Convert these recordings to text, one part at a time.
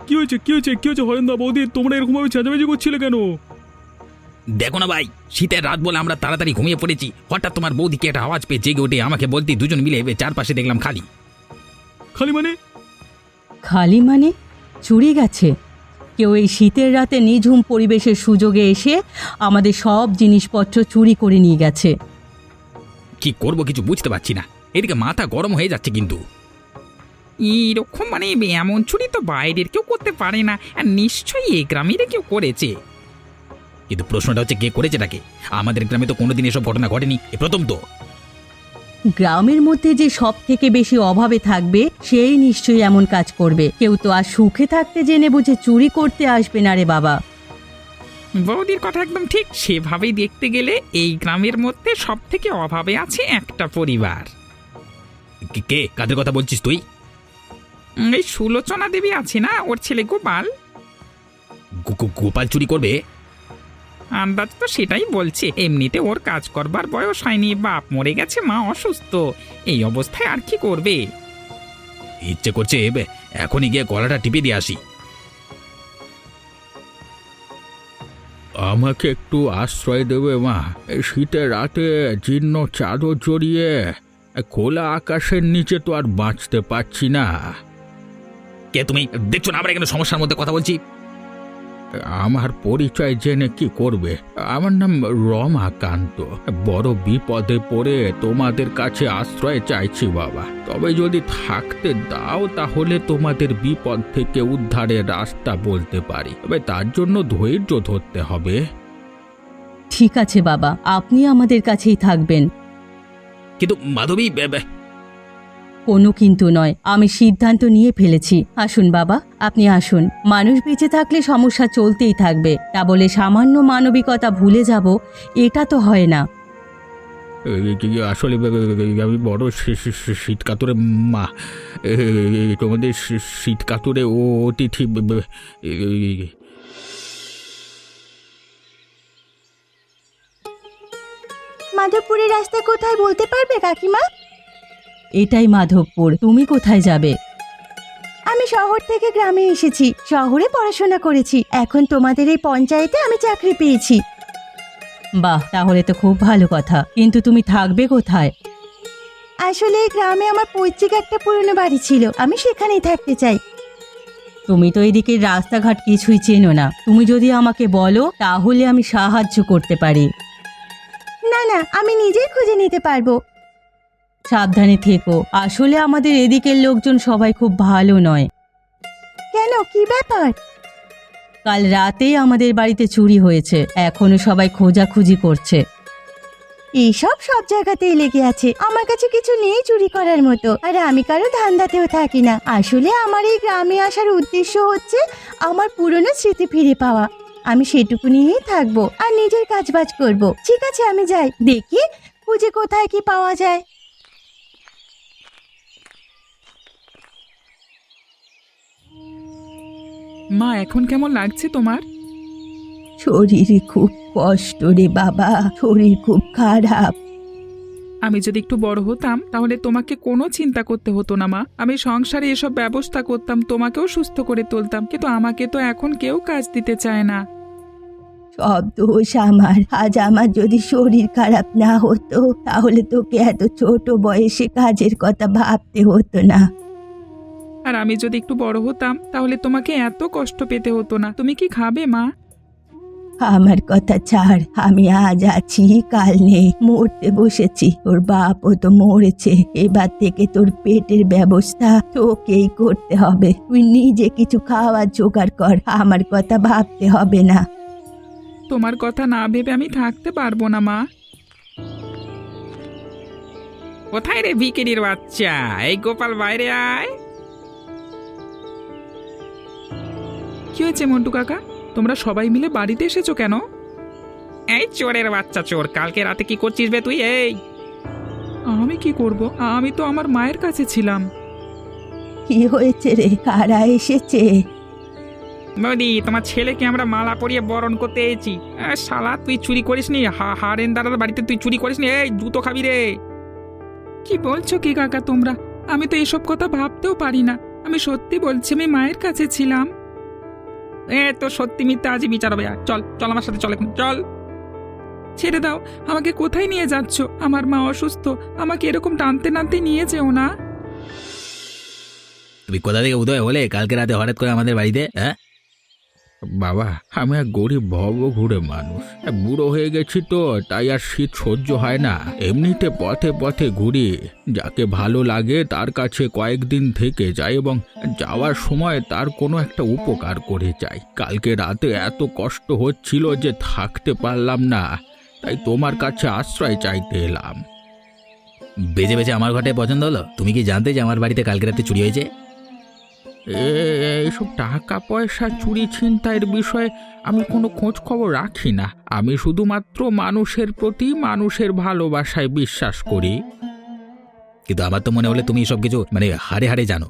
কি হয়েছে কি হয়েছে কি হয়েছে হরেন্দা বৌদি, তোমরা এরকম ভাবে চেঁচামেচি করছিলে কেন? দেখো না ভাই, শীতের রাত বলে আমরা তাড়াতাড়ি ঘুমিয়ে পড়েছি। হঠাৎ তোমার বৌদিকে একটা আওয়াজ পেয়ে জেগে উঠে আমাকে বলতে দুজন মিলে চারপাশে দেখলাম খালি। খালি মানে? খালি মানে চুরি গেছে। কেউ এই শীতের রাতে নিঝুম পরিবেশের সুযোগে এসে আমাদের সব জিনিসপত্র চুরি করে নিয়ে গেছে। কি করব কিছু বুঝতে পারছি না, এদিকে মাথা গরম হয়ে যাচ্ছে। কিন্তু এইরকম এমন চুরি তো বাইরের কেউ করতে পারে না, আর নিশ্চয়ই এই গ্রামের কেউ করেছে। কিন্তু প্রশ্নটা হচ্ছে কে করেছে এটাকে? আমাদের গ্রামে তো কোনোদিন এসব ঘটনা ঘটেনি, এ প্রথম তো। গ্রামের মধ্যে যে সব থেকে বেশি অভাবে থাকবে সেই নিশ্চয়ই এমন কাজ করবে। কেউ তো আর সুখে থাকতে জেনে বুঝে চুরি করতে আসবে না রে বাবা। বৌদির কথা একদম ঠিক। সেভাবেই দেখতে গেলে এই গ্রামের মধ্যে সব থেকে অভাবে আছে একটা পরিবার। কে কাদের কথা বলছিস তুই? এই সুলোচনা দেবী আছে না, ওর ছেলে গোপাল। গোপাল চুরি করবে? আন্দাজ তো সেটাই বলছে। এমনিতে ওর কাজ করবার বয়স হয়নি, বাপ মরে গেছে, মা অসুস্থ, এই অবস্থায় আর কি করবে। ইচ্ছে করছে এখনই গিয়ে গলাটা টিপে দিয়ে আসি। আমাকে একটু আশ্রয় দেবে মা? এই শীতের রাতে জীর্ণ চাদর জড়িয়ে খোলা আকাশের নিচে তো আর বাঁচতে পারছি না। কে তুমি? দেখছো না আমরা এখানে সমস্যার মধ্যে কথা বলছি? আমার পরিচয় জেনে কি করবে? আমার নাম রমাকান্ত। বড় বিপদে পড়ে তোমাদের কাছে আশ্রয় চাইছি বাবা। তবে যদি থাকতে দাও তাহলে তোমাদের বিপদ থেকে উদ্ধারের রাস্তা বলতে পারি, তবে তার জন্য ধৈর্য ধরতে হবে। ঠিক আছে বাবা, আপনি আমাদের কাছেই থাকবেন। কিন্তু মাধবী, কোনো কিন্তু নয়, আমি সিদ্ধান্ত নিয়ে ফেলেছি। আসুন বাবা, আপনি আসুন। মানুষ বেঁচে থাকলে সমস্যা চলতেই থাকবে, তা বলে সামান্য মানবিকতা ভুলে যাব এটা তো হয় না। আসলে আমি বড় শীত কাতরে মা। তোমাদের শীত কাতরে ও অতিথি। মাধবপুরের রাস্তা কোথায় বলতে পারবে কাকিমা? এটাই মাধবপুর। তুমি কোথায় যাবে? আমি শহর থেকে গ্রামে এসেছি, শহরে পড়াশোনা করেছি, এখন তোমাদের এই পঞ্চায়েতে আমি চাকরি পেয়েছি। বাহ, তাহলে তো খুব ভালো কথা। কিন্তু তুমি থাকবে কোথায়? আসলে এই গ্রামে আমার পৈতৃক একটা পুরনো বাড়ি ছিল, আমি সেখানেই থাকতে চাই। তুমি তো এদিকে রাস্তাঘাট কিছুই চেনো না। তুমি যদি আমাকে বলো তাহলে আমি সাহায্য করতে পারি। না না, আমি নিজেই খুঁজে নিতে পারবো। সাবধানে থেকো। আসলে আমাদের এদিকের লোকজন সবাই খুব ভালো নয়। কেন, কি ব্যাপার? কাল রাতেই আমাদের বাড়িতে চুরি হয়েছে, এখনো সবাই খোঁজাখুঁজি করছে। এইসব সব জায়গাতেই লেগে আছে, আমার কাছে কিছু নেই চুরি করার মতো, আর আমি কারো ধান্দাতেও থাকি না। আসলে আমার এই গ্রামে আসার উদ্দেশ্য হচ্ছে আমার পুরনো স্মৃতি ফিরে পাওয়া। আমি সেটুকু নিয়েই থাকবো আর নিজের কাজবাজ করব। ঠিক আছে, আমি যাই, দেখি খুঁজে কোথায় কি পাওয়া যায়। মা, এখন কেমন লাগছে তোমার? শরীরে খুব কষ্ট রে বাবা, শরীর খুব খারাপ। আমি যদি একটু বড় হতাম তাহলে তোমাকে কোনো চিন্তা করতে হতো না মা। আমি সংসারে এসব ব্যবস্থা করতাম, তোমাকেও সুস্থ করে তুলতাম, কিন্তু আমাকে তো এখন কেউ কাজ দিতে চায় না। সব দোষ আমার। আজ আমার যদি শরীর খারাপ না হতো তাহলে তোকে এত ছোট বয়সে কাজের কথা ভাবতে হতো না। আর আমি যদি একটু বড় হতাম তাহলে তোমাকে এত কষ্ট পেতে হতো না। তুমি কি খাবে মা? আমার কথা ছাড়, আমি আজ আছি কাল নেই, মরতে বসেছি। তোর বাপও তো মরেছে, এবার থেকে তোর পেটের ব্যবস্থা তোকেই করতে হবে। তুই নিজে কিছু খাওয়ার জোগাড় কর, আমার কথা ভাবতে হবে না। তোমার কথা না ভেবে আমি থাকতে পারবো না মা। কোথায় রে ভিকিরির বাচ্চা? এই গোপাল, বাইরে আয়। কি হয়েছে মন্টু কাকা, তোমরা সবাই মিলে বাড়িতে এসেছো কেন? এই চোরের বাচ্চা চোর, কালকে রাতে কি করছিস বে তুই? এই আমি কি করব? আমি তো আমার মায়ের কাছে ছিলাম। কি হয়েছে রে, কারা এসেছে? বৌদি, তোমার ছেলেকে আমরা মালা পরিয়ে বরণ করতে এসেছি। শালা, তুই চুরি করিসনি? হারেন দাদার বাড়িতে তুই চুরি করিসনি? এই জুতো খাবি রে। কি বলছো কি কাকা তোমরা? আমি তো এসব কথা ভাবতেও পারি না। আমি সত্যি বলছি, আমি মায়ের কাছে ছিলাম। তো সত্যি মিথ্যা আজই বিচার হবে। চল চল আমার সাথে, চল এখন চল। ছেড়ে দাও, আমাকে কোথায় নিয়ে যাচ্ছ? আমার মা অসুস্থ, আমাকে এরকম টানতে টানতে নিয়ে যেও না। তুমি কোথা থেকে উদয় হলে কালকে রাতে হঠাৎ করে আমাদের বাড়িতে? হ্যাঁ, বাবা, আমি এক গরিব ভবঘুরে মানুষ। বুড়ো হয়ে গেছি তো, তাই আর শীত সহ্য হয় না। এমনিতে পথে পথে ঘুরি, যাকে ভালো লাগে তার কাছে কয়েকদিন থেকে যাই এবং যাওয়ার সময় তার কোনো একটা উপকার করে যাই। কালকে রাতে এত কষ্ট হচ্ছিল যে থাকতে পারলাম না, তাই তোমার কাছে আশ্রয় চাইতে এলাম। বেজে বেজে আমার ঘরটায় পছন্দ হলো? তুমি কি জানতে যে আমার বাড়িতে কালকে রাতে চুরি হয়েছে? এইসব টাকা পয়সা চুরি ছিনতাইয়ের বিষয়ে আমি কোনো খোঁজ খবর রাখি না। আমি শুধুমাত্র মানুষের প্রতি মানুষের ভালোবাসায় বিশ্বাস করি। কিন্তু আমার তো মনে হলে তুমি সব কিছু হাড়ে হাড়ে জানো।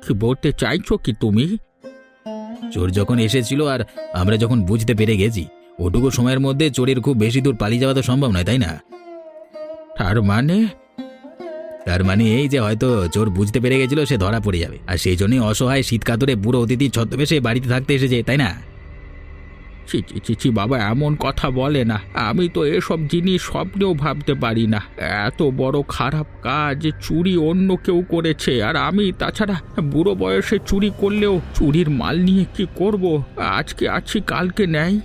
কি বলতে চাইছো কি তুমি? চোর যখন এসেছিল আর আমরা যখন বুঝতে পেরে গেছি, ওটুকু সময়ের মধ্যে চোরের খুব বেশি দূর পালিয়ে যাওয়া তো সম্ভব নয়, তাই না? তার মানে এই যে হয়তো চোর বুঝতে পেরে গেছিল সে ধরা পড়ে যাবে, আর সেই জন্যই অসহায় শীতকাতরে বুড়ো অতিথি ছদ্মবেশে বাড়িতে থাকতে এসেছে, তাই না? ছি ছি ছি ছি বাবা, এমন কথা বলে না। আমি তো এসব জিনিস স্বপ্নেও ভাবতে পারি না। এত বড় খারাপ কাজ চুরি অন্য কেউ করেছে, আর আমি তাছাড়া বুড়ো বয়সে চুরি করলেও চুরির মাল নিয়ে কি করব? আজকে আছি কালকে নেই।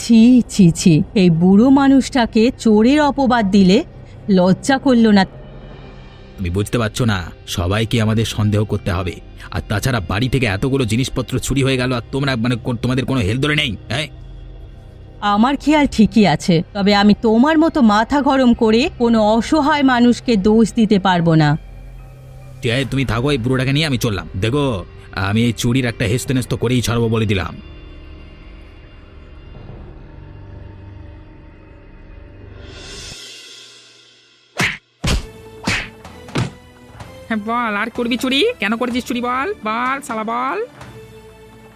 ছি ছি ছি, এই বুড়ো মানুষটাকে চোরের অপবাদ দিলে লজ্জা করলো না? তুমি বুঝতে পারছো না, সবাইকে আমাদের সন্দেহ করতে হবে। আর তাছাড়া বাড়ি থেকে এতগুলো জিনিসপত্র চুরি হয়ে গেল, আর তোমরা তোমাদের কোনো হেল ধরে নেই। হ্যাঁ, আমার খেয়াল ঠিকই আছে, তবে আমি তোমার মতো মাথা গরম করে কোনো অসহায় মানুষকে দোষ দিতে পারবো না। ঠিক আছে, তুমি থাকো, এই বুড়োটাকে নিয়ে আমি চললাম। দেখো, আমি এই চুরির একটা হেস্তনেস্ত করেই ছাড়বো বলে দিলাম। হ্যাঁ বল, আর করবি চুরি? কেন করেছিস চুরি? বল বল শালা বল।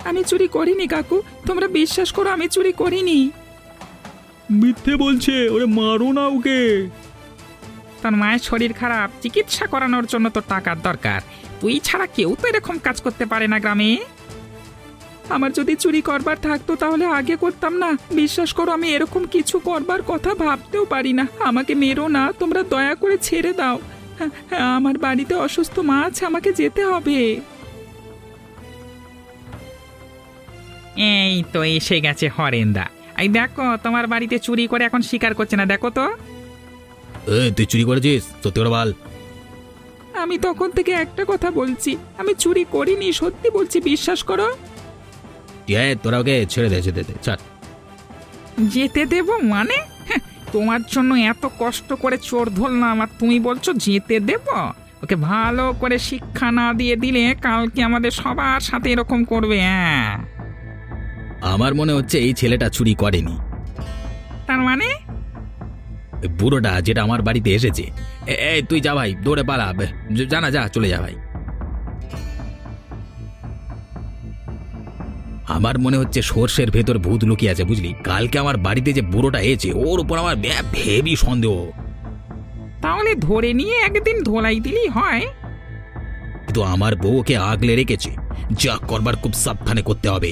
আমি চুরি করিনি কাকু, তোমরা বিশ্বাস করো আমি চুরি করিনি। মিথ্যে বলছে, ওরে মারো না ওকে। তোর মায়ের শরীর খারাপ, চিকিৎসা করানোর জন্য তো টাকার দরকার। তুই ছাড়া কেউ তো এরকম কাজ করতে পারে না গ্রামে। আমার যদি চুরি করবার থাকতো তাহলে আগে করতাম না। বিশ্বাস করো আমি এরকম কিছু করবার কথা ভাবতেও পারি না। আমাকে মেরো না, তোমরা দয়া করে ছেড়ে দাও। হ্যাঁ, আমার বাড়িতে অসুস্থ মা আছে, আমাকে যেতে হবে। এই তো এসে গেছে হরেন্দা। এই দেখো, তোমার বাড়িতে চুরি করে এখন স্বীকার করছে না, দেখো তো। তুই চুরি করেছিস? সত্যি করে বল। আমি তখন থেকে একটা কথা বলছি, আমি চুরি করিনি, সত্যি বলছি, বিশ্বাস করো। তোরা ওকে ছেড়ে দে, যেতে দে, ছাড়। যেতে দেবো মানে? হ্যাঁ, তোমার জন্য এত কষ্ট করে চোর ধরলাম আর তুমি বলছো যেতে দেব? ওকে ভালো করে শিক্ষা না দিয়ে দিলে কালকে আমাদের সবার সাথে এরকম করবে। হ্যাঁ, আমার মনে হচ্ছে এই ছেলেটা চুরি করেনি। তার মানে? ওই বুড়োটা যেটা আমার বাড়িতে এসেছে। এই তুই যা ভাই, দৌড়ে পালা, জানা যা, চলে যা ভাই। আমার মনে হচ্ছে সর্ষের ভেতর ভূত লুকিয়ে আছে, বুঝলি? কালকে আমার বাড়িতে যে বুড়োটা এসেছে ওর উপর আমার হেভি সন্দেহ। তাহলে ধরে নিয়ে একদিন ধোলাই দিলেই হয়। কিন্তু আমার বউ ওকে আগলে রেখেছে, যা করবার খুব সাবধানে করতে হবে।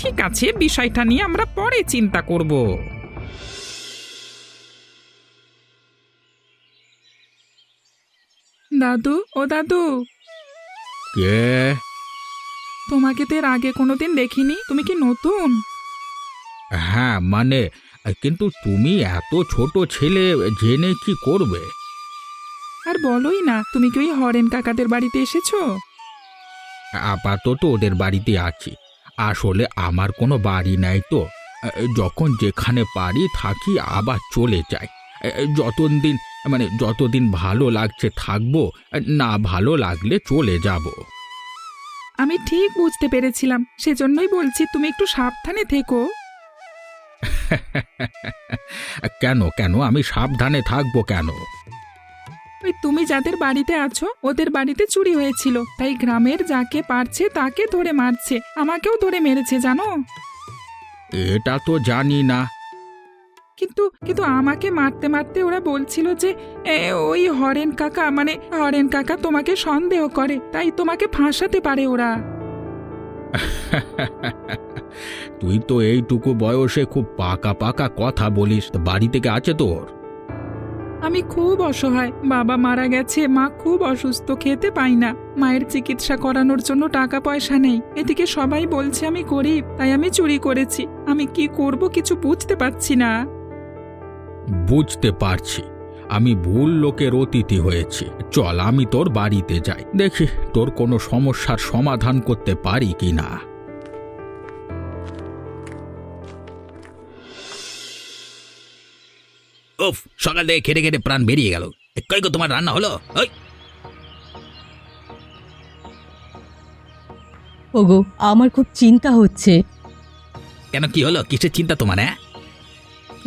ঠিক আছে, বিষয়টা নিয়ে আমরা পরে চিন্তা করব। দাদু, ও দাদু, কে? তোমাকে তো এর আগে কোনোদিন দেখিনি, তুমি কি নতুন? হ্যাঁ মানে, কিন্তু তুমি এত ছোট ছেলে জেনে কি করবে? আর বলোই না, তুমি কি ওই হরেন কাকাদের বাড়িতে এসেছো? আপাতত ওদের বাড়িতে আছি। আসলে আমার কোনো বাড়ি নাই তো, যখন যেখানে পারি থাকি, আবার চলে যাই। যতদিন ভালো লাগছে থাকবো, না ভালো লাগলে চলে যাব। আমি ঠিক বুঝতে পেরেছিলাম, সেজন্যই বলছি তুমি একটু সাবধানে থেকো। কেন কেন আমি সাবধানে থাকবো কেন? ওই তুমি যাদের বাড়িতে আছো ওদের বাড়িতে চুরি হয়েছিল, তাই গ্রামের যাকে পারছে তাকে ধরে মারছে, আমাকেও ধরে মেরেছে, জানো? এটা তো জানি না। কিন্তু কিন্তু আমাকে মারতে মারতে ওরা বলছিল যে ওই হরেন কাকা মানে হরেন কাকা তোমাকে সন্দেহ করে, তাই তোমাকে ফাঁসাতে পারে ওরা। তুই তো এইটুকু বয়সে খুব পাকা পাকা কথা বলিস। তা বাড়ি থেকে আছে তোর? আমি খুব অসহায়, বাবা মারা গেছে, মা খুব অসুস্থ, খেতে পাই না, মায়ের চিকিৎসা করানোর জন্য টাকা পয়সা নেই। এদিকে সবাই বলছে আমি গরিব, তাই আমি চুরি করেছি। আমি কি করব কিছু বুঝতে পারছি না। বুঝতে পারছি, আমি ভুল লোকের অতিথি হয়েছি। চল আমি তোর বাড়িতে যাই, দেখি তোর কোনো সমস্যার সমাধান করতে পারি কিনা। উফ, সকাল থেকে খেটে খেটে প্রাণ বেরিয়ে গেল। কই গো, তোমার রান্না হলো? ওই ওগো, আমার খুব চিন্তা হচ্ছে। কেন, কি হলো? কিসের চিন্তা তোমার? হ্যাঁ,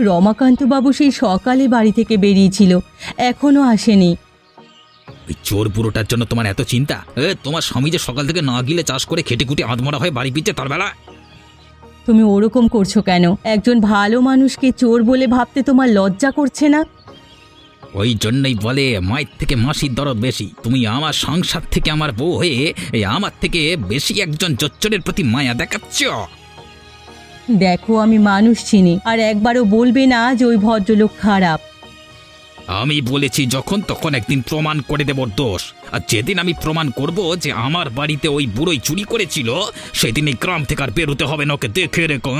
রমাকান্ত বাবু সেই সকালে বাড়ি থেকে বেরিয়েছিল, এখনো আসেনি। ওই চোর বুড়োটার জন্য তোমার এত চিন্তা? তোমার স্বামী যে সকাল থেকে না গিলে চাষ করে খেটে খুঁটে আধমরা হয়ে বাড়ি ফিরছে তার বেলা। তুমি ওরকম করছো কেন? একজন ভালো মানুষকে চোর বলে ভাবতে তোমার লজ্জা করছে না? ওই জন্যই বলে মায়ের থেকে মাসির দরদ বেশি। তুমি আমার সংসার থেকে আমার বউ হয়ে এই আমার থেকে বেশি একজন জচ্চরের প্রতি মায়া দেখাচ্ছ। দেখো, আমি মানুষ চিনি, আর একবারও বলবে না যে ওই ভদ্রলোক খারাপ। আমি বলেছি যখন তখন একদিন প্রমাণ করে দেব দোষ। আর যেদিন আমি প্রমাণ করব যে আমার বাড়িতে ওই বুড়োই চুরি করেছিল, সেদিন এই গ্রাম থেকে আর বেরোতে হবে না, ওকে দেখে রেখো।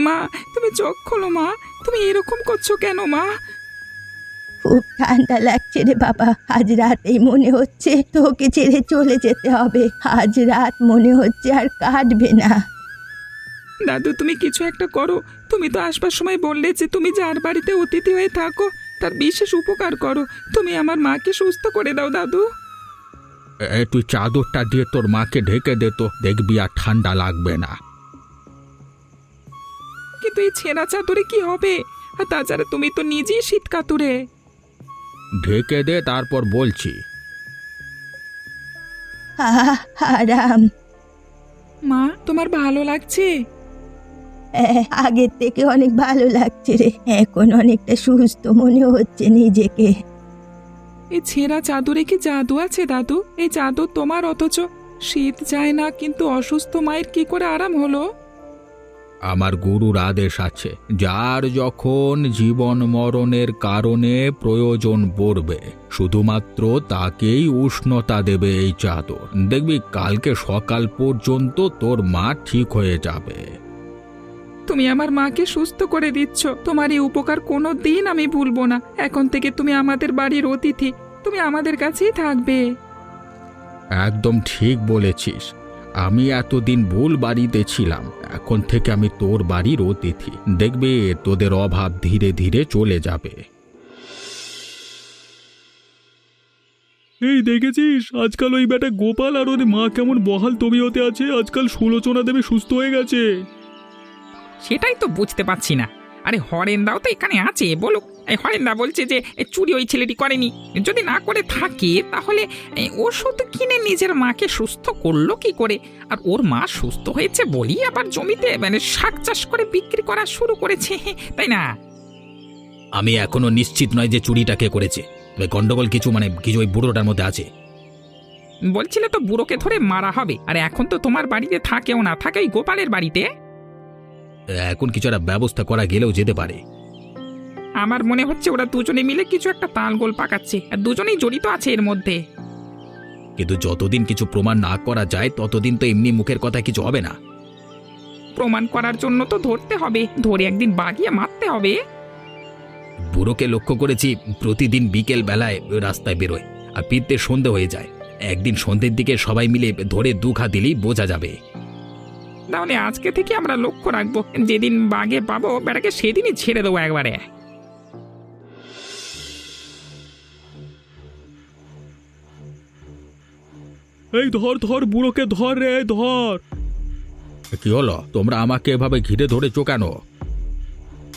মা, তুমি চোখ খোলো মা, তুমি এরকম করছো কেন মা? খুব ঠান্ডা লাগছে রে বাবা, আজ রাতেই মনে হচ্ছে তোকে ছেড়ে চলে যেতে হবে। আজ রাত মনে হচ্ছে আর কাটবে না। দাদু, তুমি কিছু একটা করো। তুমি তো আসবার সময় বললে যে তুমি যার বাড়িতে অতিথি হয়ে থাকো তার বিশেষ উপকার করো। তুমি আমার মাকে সুস্থ করে দাও দাদু। তুই চাদরটা দিয়ে তোর মাকে ঢেকে দে তো, দেখবি আর ঠান্ডা লাগবে না। কিন্তু এই ছেঁড়া চাদরে কি হবে? আর তাছাড়া তুমি তো নিজেই শীত কাতুরে। ঢেকে দে, তারপর বলছি। আরাম। মা, তোমার ভালো লাগছে? আগের থেকে অনেক ভালো লাগছে রে, এখন অনেকটা সুস্থ মনে হচ্ছে নিজেকে। এই ছেঁড়া চাদরে কি জাদু আছে দাদু? এই চাদর তোমার, অথচ শীত যায় না, কিন্তু অসুস্থ মায়ের কি করে আরাম হলো? আমার গুরুর আদেশ আছে, যার যখন জীবন মরণের কারণে প্রয়োজন পড়বে শুধুমাত্র তাকেই উষ্ণতা দেবে এই চাদর। দেখবি কালকে সকাল পর্যন্ত তোর মা ঠিক হয়ে যাবে। তুমি আমার মাকে সুস্থ করে দিচ্ছ, তোমার এই উপকার কোনো দিন আমি ভুলবো না। এখন থেকে তুমি আমাদের বাড়ির অতিথি, তুমি আমাদের কাছেই থাকবে। একদম ঠিক বলেছিস, আমি এতদিন ভুল বাড়িতে ছিলাম, এখন থেকে আমি তোর বাড়ির অতিথি। দেখবে তোদের অভাব ধীরে ধীরে চলে যাবে। এই দেখেছিস আজকাল ওই বেটা গোপাল আর ওর মা কেমন বহাল তবিয়তে আছে? আজকাল সুলোচনা দেবে সুস্থ হয়ে গেছে। সেটাই তো বুঝতে পারছি না। আরে হরেন্দাও তো এখানে আছে, বলুক। এই হরেন্দা বলছে যে চুরি ওই ছেলেটি করেনি। যদি না করে থাকে তাহলে ওষুধ কিনে নিজের মাকে সুস্থ করলো কি করে? আর ওর মা সুস্থ হয়েছে বলি আবার জমিতে মানে শাক চাষ করে বিক্রি করা শুরু করেছে, তাই না? আমি এখনো নিশ্চিত নয় যে চুরিটা কে করেছে। গন্ডগোল কিছু কিছু ওই বুড়োটার মধ্যে আছে। বলছিলে তো বুড়োকে ধরে মারা হবে, আর এখন তো তোমার বাড়িতে থাকেও না, থাকে ওই গোপালের বাড়িতে। এখন কিছু একটা ব্যবস্থা করা গেলেও যেতে পারে। আমার মনে হচ্ছে ওরা দুজনে মিলে কিছু একটা তালগোল পাকাচ্ছে, আর দুজনেই জড়িত আছে এর মধ্যে। কিন্তু যতদিন কিছু প্রমাণ না করা যায় ততদিন তো এমনি মুখের কথা কিছু হবে না। প্রমাণ করার জন্য তো ধরতে হবে, ধরে একদিন বাগিয়ে মারতে হবে। বুড়োকে লক্ষ্য করেছি প্রতিদিন বিকেল বেলায় রাস্তায় বেরোয়, আর ফিরতে সন্ধে হয়ে যায়। একদিন সন্ধ্যের দিকে সবাই মিলে ধরে দুখা দিলেই বোঝা যাবে। তাহলে আজকে থেকে আমরা লক্ষ্য রাখবো, যেদিন বাগে পাবো বেটাকে সেদিনই ছেড়ে দেবো একবারে। এই ধর ধর বুড়োকে ধর রে, ধর। কি হলো, তোমরা আমাকে এভাবে ঘিরে ধরেছো কেন?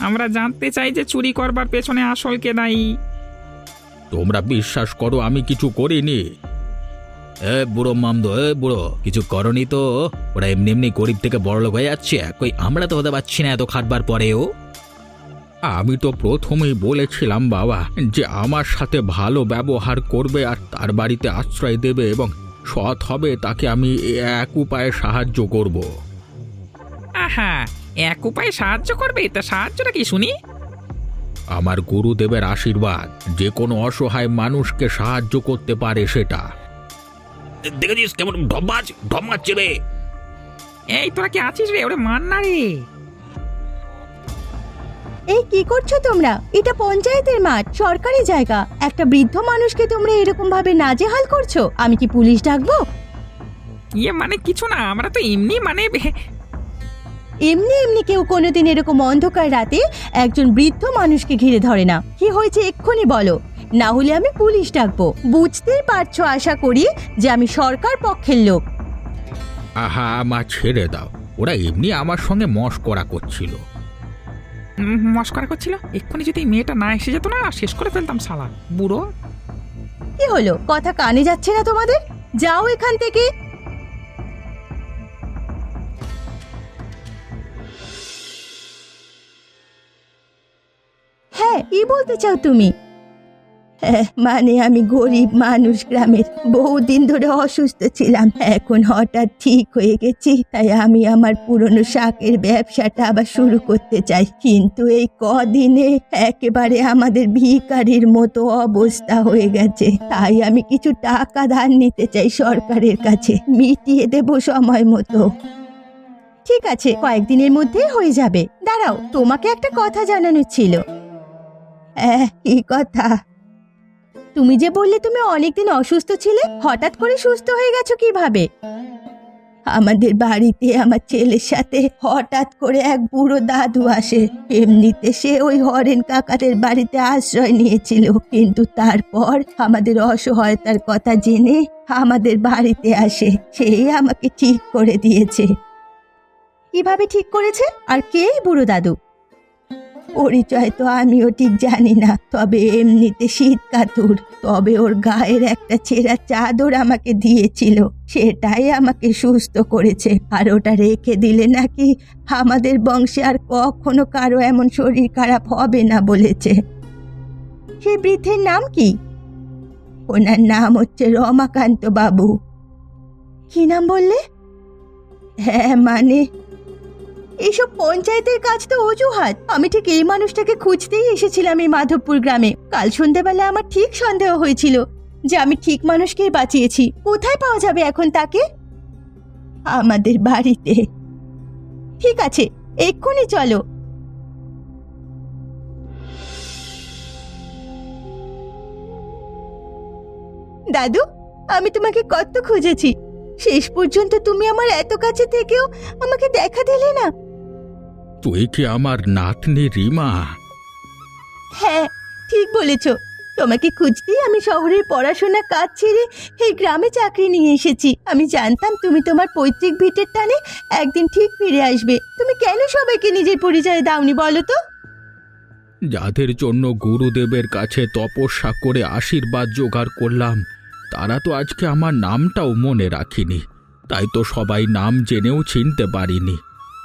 আমরা জানতে চাই যে চুরি করবার পেছনে আসল কে দায়ী। তোমরা বিশ্বাস করো আমি কিছু করিনি। বুড়ো মামদো বুড়ো, কিছু করনি তো? ওরা এমনি এমনি গরিব থেকে বড়লোক হয়ে যাচ্ছে, কই আমরা তো হতে পারছি না এত খাটবার পরেও। আমি তো প্রথমেই বলেছিলাম বাবা যে আমার সাথে ভালো ব্যবহার করবে আর তার বাড়িতে আশ্রয় দেবে এবং সৎ হবে, তাকে আমি এক উপায়ে সাহায্য করব। আহা, এক উপায়ে সাহায্য করবে, তা সাহায্যটা কি শুনি? আমার গুরুদেবের আশীর্বাদ যে কোনো অসহায় মানুষকে সাহায্য করতে পারে সেটা। দেখেছিস কেমন ঢমাচ্ছে রে? এই তোরা কি আছিস রে? ওরে মান না রে। এই কি করছো তোমরা? এটা পঞ্চায়েতের মাঠ, সরকারি জায়গা। একটা বৃদ্ধ মানুষকে তোমরা এরকম ভাবে নাজেহাল করছো। আমি কি পুলিশ ডাকবো? ইয়ে মানে কিছু না, আমরা তো এমনি মানে এমনি এমনি কেউ কোনোদিন এরকম অন্ধকার রাতে একজন বৃদ্ধ মানুষকে ঘিরে ধরে না। কি হয়েছে এক্ষুনি বলো, না হলে আমি পুলিশ ডাকবো। বুঝতেই পারছো আশা করি যে আমি সরকার পক্ষের লোক। আহা, মা ছেড়ে দাও, ওরা এমনি আমার সঙ্গে মশকরা করছিল। মস্করা করছিল। এক্ষুনি যদি এই মেয়েটা না এসে যেত না, শেষ করে ফেলতাম শালা বুড়ো। কি হলো, কথা কানে যাচ্ছে না তোমাদের? যাও এখান থেকে। হ্যাঁ, কি বলতে চাও তুমি? মানে আমি গরিব মানুষ, গ্রামের, বহুদিন ধরে অসুস্থ ছিলাম, এখন হঠাৎ ঠিক হয়ে গেছি, তাই আমি আমার পুরনো শাকের ব্যবসাটা আবার শুরু করতে চাই। কিন্তু এই কদিনে একেবারে আমাদের ভিখারির মতো অবস্থা হয়ে গেছে, তাই আমি কিছু টাকা ধার নিতে চাই সরকারের কাছে, মিটিয়ে দেব সময় মতো। ঠিক আছে, কয়েকদিনের মধ্যেই হয়ে যাবে। দাঁড়াও, তোমাকে একটা কথা জানানোর ছিল। কি কথা? তুমি যে বললে তুমি অনেকদিন অসুস্থ ছিলে, হঠাৎ করে সুস্থ হয়ে গেছো কিভাবে? আমাদের বাড়িতে আমার ছেলের সাথে হঠাৎ করে এক বুড়ো দাদু আসে। এমনিতে সে ওই হরেন কাকাদের বাড়িতে আশ্রয় নিয়েছিল, কিন্তু তারপর আমাদের অসহায়তার কথা জেনে আমাদের বাড়িতে আসে। সেই আমাকে ঠিক করে দিয়েছে। কিভাবে ঠিক করেছে? আর কে বুড়ো দাদু? পরিচয় তো আমিও ঠিক জানি না, তবে এমনিতে শীত কাতুর। তবে ওর গায়ের একটা ছেঁড়া চাদর আমাকে দিয়েছিল, সেটাই আমাকে সুস্থ করেছে। আর ওটা রেখে দিলে নাকি আমাদের বংশে আর কখনো কারো এমন শরীর খারাপ হবে না বলেছে। সেই বৃদ্ধের নাম কি? ওনার নাম হচ্ছে রমাকান্ত বাবু। কি নাম বললে? হ্যাঁ মানে এইসব পঞ্চায়েতের কাজ তো অজুহাত। আমি ঠিক এই মানুষটাকে খুঁজতেই এসেছিলাম এই মাধবপুর গ্রামে। কাল সন্ধ্যাবেলা আমার ঠিক সন্দেহ হয়েছিল যে আমি ঠিক মানুষকেই বাঁচিয়েছি। কোথায় পাওয়া যাবে এখন তাকে? আমাদের বাড়িতে। ঠিক আছে, এক্ষুনি চলো। দাদু, আমি তোমাকে কত খুঁজেছি, শেষ পর্যন্ত তুমি আমার এত কাছে থেকেও আমাকে দেখা দিলে না। তুই কি আমার নাতনি রিমা? হ্যাঁ, ঠিক বলেছ। তোমাকে খুঁজতেই আমি শহরের পড়াশোনা কাজ ছেড়ে এই গ্রামে চাকরি নিয়ে এসেছি। আমি জানতাম তুমি তোমার পৈতৃক ভিটের টানে একদিন ঠিক ফিরে আসবে। তুমি কেন সবাইকে নিজের পরিচয় দাওনি বলো তো? যাদের জন্য গুরুদেবের কাছে তপস্যা করে আশীর্বাদ জোগাড় করলাম, তারা তো আজকে আমার নামটাও মনে রাখিনি, তাই তো সবাই নাম জেনেও চিনতে পারিনি।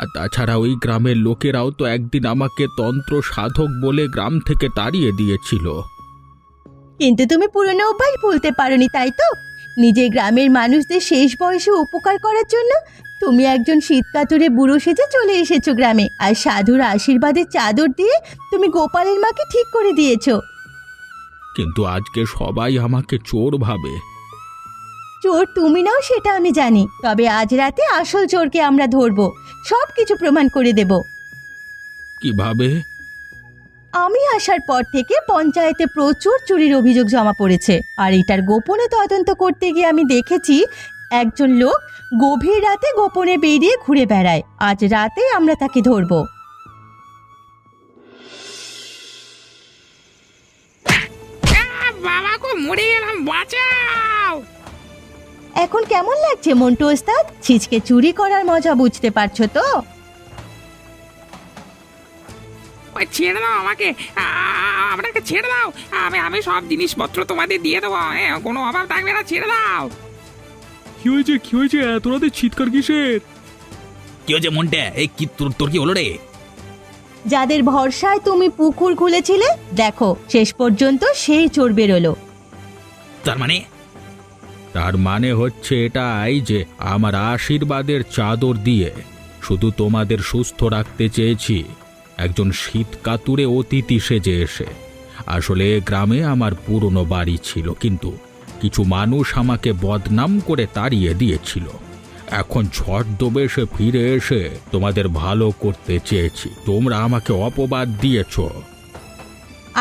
আর তাছাড়া ওই গ্রামের লোকেরাও তো একদিন আমাকে তন্ত্র সাধক বলে গ্রাম থেকে তাড়িয়ে দিয়েছিল। কিন্তু তুমি পুরনো অভ্যাস ভুলতে পারোনি, তাই তো? নিজের গ্রামের মানুষদের শেষ বয়সে উপকার করার জন্য তুমি একজন শীতকাতুরে বুড়ো সেজে চলে এসেছো গ্রামে, আর সাধুর আশীর্বাদের চাদর দিয়ে তুমি গোপালের মাকে ঠিক করে দিয়েছো। কিন্তু আজকে সবাই আমাকে চোর ভাবে। চোর তুমি নাও সেটা আমি জানি, তবে আজ রাতে আসল চোরকে আমরা ধরবো, সব কিছু প্রমাণ করে দেব। কিভাবে? আমি আসার পর থেকে পঞ্চায়েতে প্রচুর চুরির অভিযোগ জমা পড়েছে, আর এটার গোপনে তদন্ত করতে গিয়ে আমি দেখেছি একজন লোক গভীর রাতে গোপনে বেরিয়ে ঘুরে বেড়ায়। আজ রাতে আমরা তাকে ধরবো। বাবা গো, মরে গেলাম, বাঁচাও। এখন কেমন লাগছে মন্টু ওস্তাদ? ছিচকে চুরি করার মজা বুঝতে পারছো তো? ওই ছেড়ে দাও আমাকে, আপনাকে ছেড়ে দাও। আমি সব জিনিসপত্র তোমাদের দিয়ে দেবো, কোনো অভাব থাকবে না, ছেড়ে দাও। কি হয়েছে এত রাতে চিৎকার কিসের? কি হয়েছে মন্টে? এই কি তোর কি হলো রে? যাদের ভরসায় তুমি পুকুর খুলেছিলে, দেখো শেষ পর্যন্ত সেই চোর বেরোলো। তার মানে হচ্ছে এটাই যে আমার আশীর্বাদের চাদর দিয়ে শুধু তোমাদের সুস্থ রাখতে চেয়েছি, একজন শীতকাতুরে অতিথি সেজে এসে। আসলে এ গ্রামে আমার পুরনো বাড়ি ছিল, কিন্তু কিছু মানুষ আমাকে বদনাম করে তাড়িয়ে দিয়েছিল। এখন ছদ্মবেশে ফিরে এসে তোমাদের ভালো করতে চেয়েছি, তোমরা আমাকে অপবাদ দিয়েছো।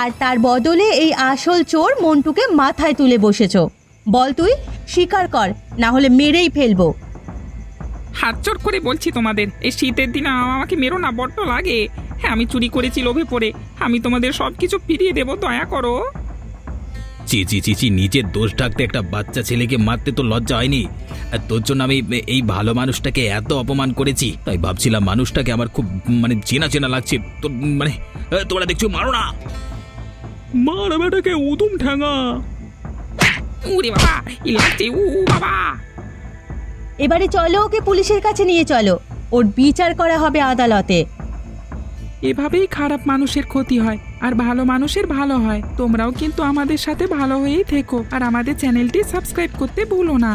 আর তার বদলে এই আসল চোর মন্টুকে মাথায় তুলে বসেছো। বল তুই, স্বীকার কর, না হলে মেরেই ফেলবো। হাত জোর করে বলছি তোমাদের, এই শীতের দিনে আমাকে মেরো না, বড্ড লাগে। হ্যাঁ, আমি চুরি করেছি লোভে পড়ে। আমি তোমাদের সব কিছু ফিরিয়ে দেবো, দয়া করো। চিচি নিজের দোষ ঢাকতে একটা বাচ্চা ছেলেকে মারতে তো লজ্জা হয়নি? আর তোর জন্য আমি এই ভালো মানুষটাকে এত অপমান করেছি, তাই ভাবছিলাম মানুষটাকে আমার খুব চেনা চেনা লাগছে। তোর তোমরা দেখছো, মারো না। মার বেটাকে উদুম ঠ্যাঙা। উরে বাবা, ই লাগছে, বাবা। এবারে চলো, ওকে পুলিশের কাছে নিয়ে চলো, ওর বিচার করা হবে আদালতে। এভাবেই খারাপ মানুষের ক্ষতি হয় আর ভালো মানুষের ভালো হয়। তোমরাও কিন্তু আমাদের সাথে ভালো হয়েই থেকো আর আমাদের চ্যানেলটি সাবস্ক্রাইব করতে ভুলো না।